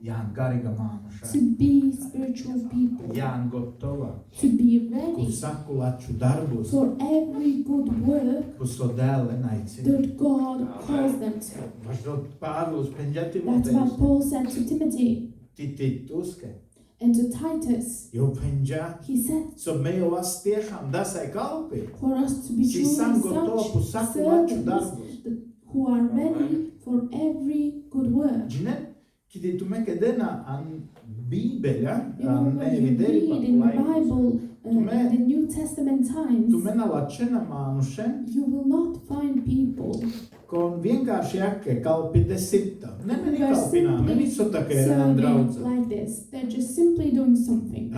to be spiritual people, to be ready for every good work that God calls them to. That's what Paul said to Timothy and to Titus. He said, for us to be truly such servants who are ready for every good work. Kiedy tu meke dena an Bibelja, when you read in the Bible, in the New Testament times, you will not find people con vienkārši jakke kalpi desita. who are simply serving like this. They're just simply doing something.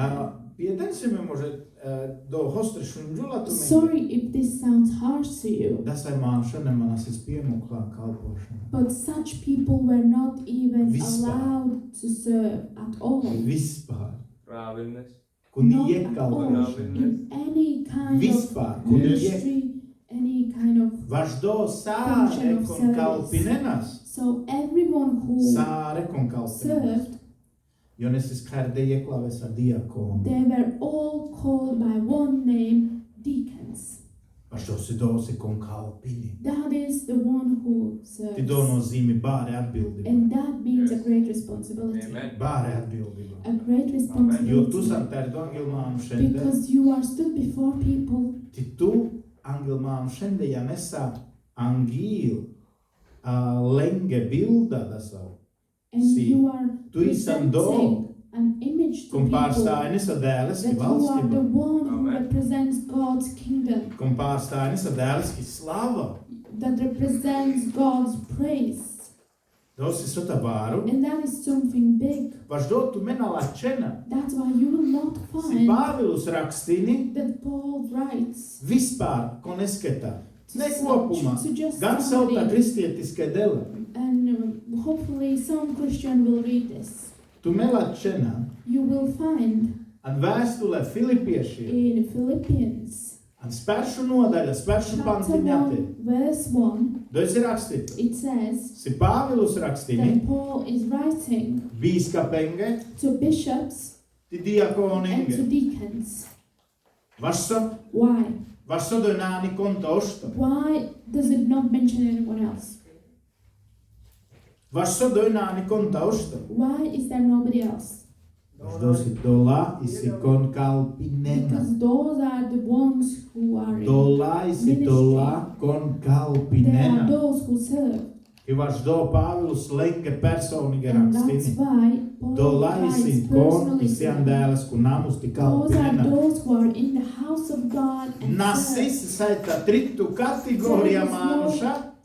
Sorry if this sounds harsh to you, but such people were not even allowed to serve at all. Not at all. In any kind of ministry, any kind of function of service. So everyone who served, they were all called by one name, deacons. That is the one who serves. And that means a great responsibility. A great responsibility. Because you are stood before people. And you are presenting an image to people that you are the one who represents God's kingdom, that represents God's praise. And that is something big. That's why you will not find that Paul writes to just somebody. And hopefully some Christian will read this. You will find in Philippians chapter 1 verse 1 it says that Paul is writing to bishops and to deacons. Why? Why does it not mention anyone else? Why is there nobody else? Because those are the ones who are in ministry. They are those who serve. And that's why Paul writes personally. Those are those who are in the house of God and serve.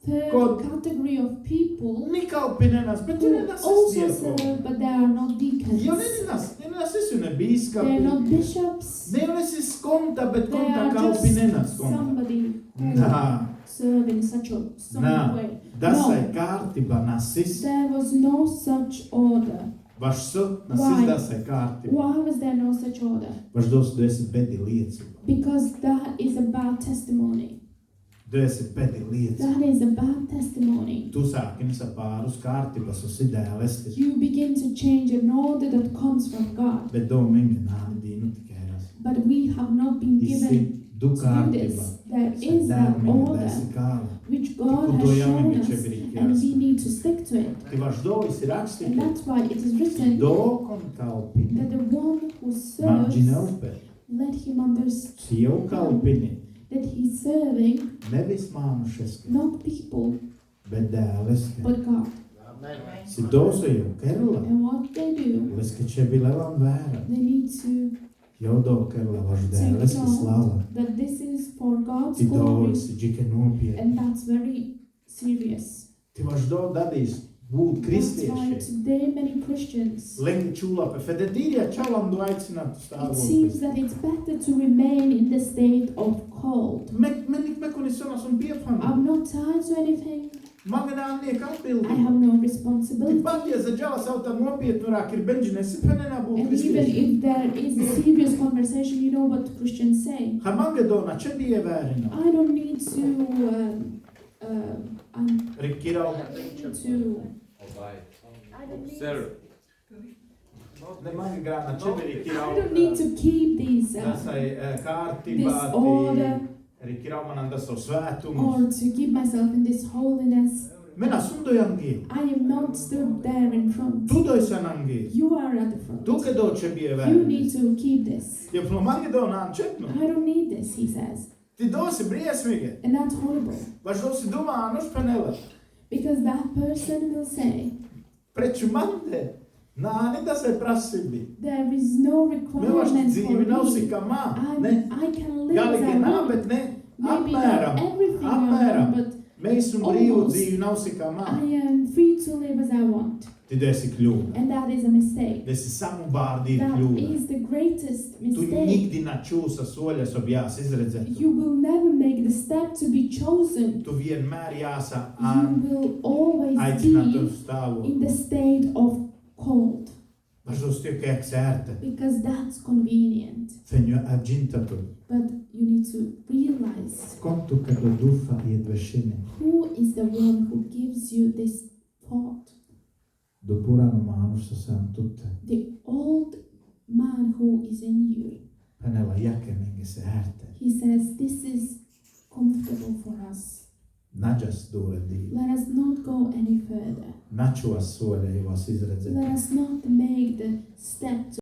Third category of people who also serve, but they are not deacons. They are not bishops. They are just somebody who serve in such a way. No, there was no such order. Why was there no such order? Because that is a bad testimony. That is a bad testimony. You begin to change an order that comes from God. But we have not been given to do this. There is an order which God has shown us, and we need to stick to it. And that's why it is written that the one who serves, let him understand that he's serving not people, but God. And what they do, they need to take note that this is for God's glory, and that's very serious. That's why today many Christians, it seems that it's better to remain in the state of cold. I'm not tied to anything. I have no responsibility. And even if there is a serious conversation, you know what Christians say. I don't need to Nemani grāna čeberi I don't need to keep these kārtībā, order arī kiraumanan tas savu svētumus. or to keep myself in this holiness. Minä sundojangi. I am not stood there in front. Tu doisanangi. You are at the front. Tu ke do čebie You need vērts. to keep this. Ja no mangi do nān četnu. I don't need this, he says. Ti dosi briesmīgi. And that's horrible. Vaš dosi domānus panela. Because that person will say, Preču man te? Nāni tas ir prasībi. there is no Me vaš requirement for dzīvi nav me. sikā mā. Ne? I can live as Galīgi I nā, want. bet ne. Maybe not Apmēram. everything I Apmēram. want, but Mēs un brīvu Almost. dzīvi nav sikā mā. I am free to live as I want. Ti esi kļūda. And that is a mistake. Tu esi samubārdīja That kļūda. is the greatest Tu mistake. nikdi načūsa soļas objās izredzētu. You will never make the step to be chosen. Tu vienmēr jāsa You will always aicināt uz be stāvu. in the state of cold. Važos tiek eksērta. Because that's convenient. Feņu apģintapu. But you need to realize Kontu, kad tu dufa iedvešini. who is the one who gives you this thought. Do puranu mānus esam tutte. The old man who is in you. Hänellä jäkeningi se ärte. He says, this is comfortable for us. Naģas dūredī. Let us not go any further. Načos soļa, jos izredzētu. Let us not make the step to